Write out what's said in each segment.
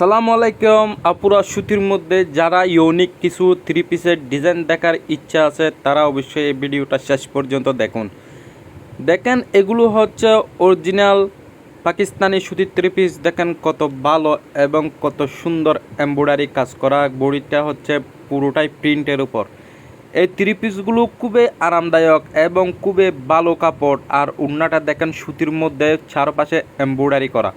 আসসালামু আলাইকুম আপুরা, সুতির মধ্যে যারা ইউনিক কিছু থ্রি পিসের ডিজাইন দেখার ইচ্ছা আছে তারা অবশ্যই এই ভিডিওটা শেষ পর্যন্ত দেখুন। দেখেন এগুলো হচ্ছে অরিজিনাল পাকিস্তানি সুতির থ্রি পিস। দেখেন কত ভালো এবং কত সুন্দর এমব্রয়ডারি কাজ করা। বডিটা হচ্ছে পুরোটাই প্রিন্টের উপর। এই থ্রি পিসগুলো খুবই আরামদায়ক এবং খুবই ভালো কাপড়। আর ওড়নাটা দেখেন সুতির মধ্যে চারপাশে এমব্রয়ডারি করা।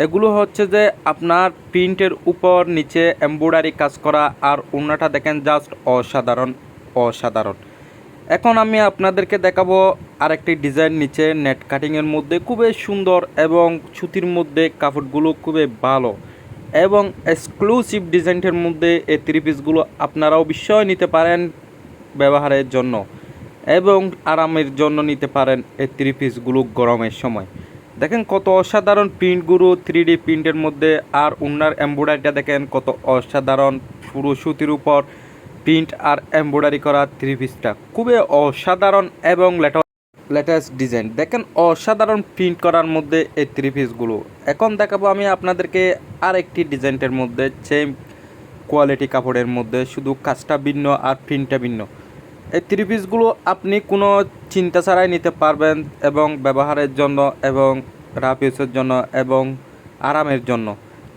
এগুলো হচ্ছে যে আপনার প্রিন্টের উপর নিচে এমব্রয়ডারি কাজ করা। আর ওড়নাটা দেখেন জাস্ট অসাধারণ অসাধারণ। এখন আমি আপনাদেরকে দেখাবো আরেকটি ডিজাইন নিচে নেট কাটিংয়ের মধ্যে খুবই সুন্দর এবং সুতির মধ্যে কাপড়গুলো খুবই ভালো এবং এক্সক্লুসিভ ডিজাইনের মধ্যে এই থ্রি পিসগুলো আপনারা অবশ্যই নিতে পারেন ব্যবহারের জন্য এবং আরামের জন্য নিতে পারেন এই থ্রি পিসগুলো গরমের সময়। দেখেন কত অসাধারণ প্রিন্টগুলো 3D প্রিন্টের মধ্যে। আর ওনার এমব্রয়ডারিটা দেখেন কত অসাধারণ, পুরো সুতির উপর প্রিন্ট আর এমব্রয়ডারি করা থ্রি পিসটা খুবই অসাধারণ এবং লেটেস্ট ডিজাইন। দেখেন অসাধারণ প্রিন্ট করার মধ্যে এই থ্রি পিসগুলো। এখন দেখাবো আমি আপনাদেরকে আরেকটি ডিজাইনের মধ্যে সেম কোয়ালিটি কাপড়ের মধ্যে, শুধু কাজটা ভিন্ন আর প্রিন্টটা ভিন্ন। এই থ্রি পিসগুলো আপনি কোনো চিন্তা ছাড়াই নিতে পারবেন এবং ব্যবহারের জন্য এবং রাফ ইউজের জন্য এবং আরামের জন্য।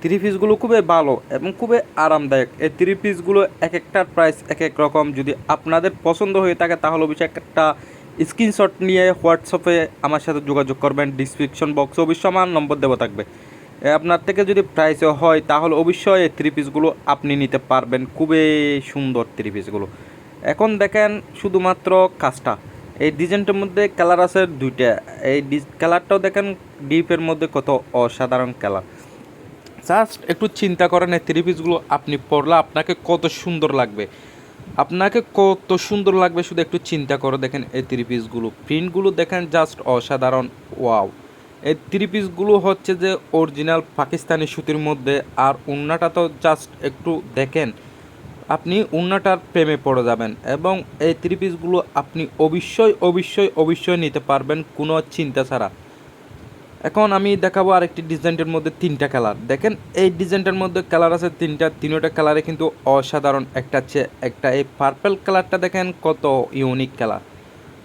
থ্রি পিসগুলো খুবই ভালো এবং খুবই আরামদায়ক। এই থ্রি পিসগুলো এক একটার প্রাইস এক এক রকম। যদি আপনাদের পছন্দ হয়ে থাকে তাহলে অবশ্যই একটা স্ক্রিনশট নিয়ে হোয়াটসঅ্যাপে আমার সাথে যোগাযোগ করবেন। ডিসক্রিপশন বক্সে অবশ্যই আমার নম্বর দেওয়া থাকবে। আপনার থেকে যদি প্রাইসে হয় তাহলে অবশ্যই এই থ্রি পিসগুলো আপনি নিতে পারবেন। খুবই সুন্দর থ্রি পিসগুলো। এখন দেখেন শুধুমাত্র কাজটা, এই ডিজাইনটার মধ্যে কালার আছে দুইটা। এই কালারটাও দেখেন ডিপের মধ্যে কত অসাধারণ কালার। জাস্ট একটু চিন্তা করেন এই থ্রি পিসগুলো আপনি পরলে আপনাকে কত সুন্দর লাগবে, আপনাকে কত সুন্দর লাগবে শুধু একটু চিন্তা করে দেখেন। এই থ্রি পিসগুলো প্রিন্টগুলো দেখেন জাস্ট অসাধারণ। ওয়াও! এই থ্রি পিসগুলো হচ্ছে যে অরিজিনাল পাকিস্তানি সুতির মধ্যে। আর ওড়নাটা তো জাস্ট একটু দেখেন, আপনি ওড়নাটার প্রেমে পড়ে যাবেন এবং এই থ্রি পিসগুলো আপনি অবশ্যই অবশ্যই অবশ্যই নিতে পারবেন কোনো চিন্তা ছাড়া। এখন আমি দেখাবো আরেকটি ডিজাইনের মধ্যে তিনটা কালার। দেখেন এই ডিজাইনটার মধ্যে কালার আছে তিনটা কালারে কিন্তু অসাধারণ। একটা হচ্ছে একটা এই পার্পল কালারটা দেখেন কত ইউনিক কালার।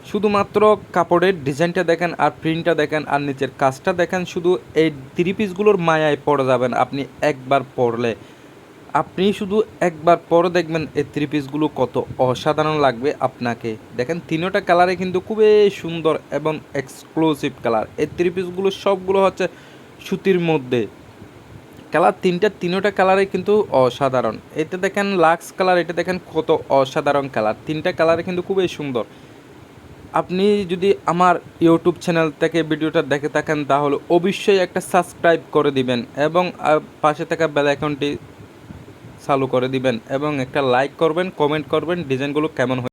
শুধুমাত্র কাপড়ের ডিজাইনটা দেখেন আর প্রিন্টটা দেখেন আর নিচের কাজটা দেখেন। শুধু এই থ্রি পিসগুলোর মায়ায় পড়ে যাবেন আপনি একবার পরলে। আপনি শুধু একবার পরে দেখবেন এই থ্রি পিসগুলো কত অসাধারণ লাগবে আপনাকে। দেখেন তিনোটা কালারে কিন্তু খুবই সুন্দর এবং এক্সক্লুসিভ কালার। এই থ্রি পিসগুলো সবগুলো হচ্ছে সুতির মধ্যে। কালার তিনোটা কালারে কিন্তু অসাধারণ। এতে দেখেন লাক্স কালার, এটা দেখেন কত অসাধারণ কালার। তিনটা কালারে কিন্তু খুবই সুন্দর। আপনি যদি আমার ইউটিউব চ্যানেল থেকে ভিডিওটা দেখে থাকেন তাহলে অবশ্যই একটা সাবস্ক্রাইব করে দিবেন এবং পাশে থাকা বেল আইকনটি চালু করে দিবেন এবং একটা লাইক করবেন, কমেন্ট করবেন ডিজাইনগুলো কেমন হয়।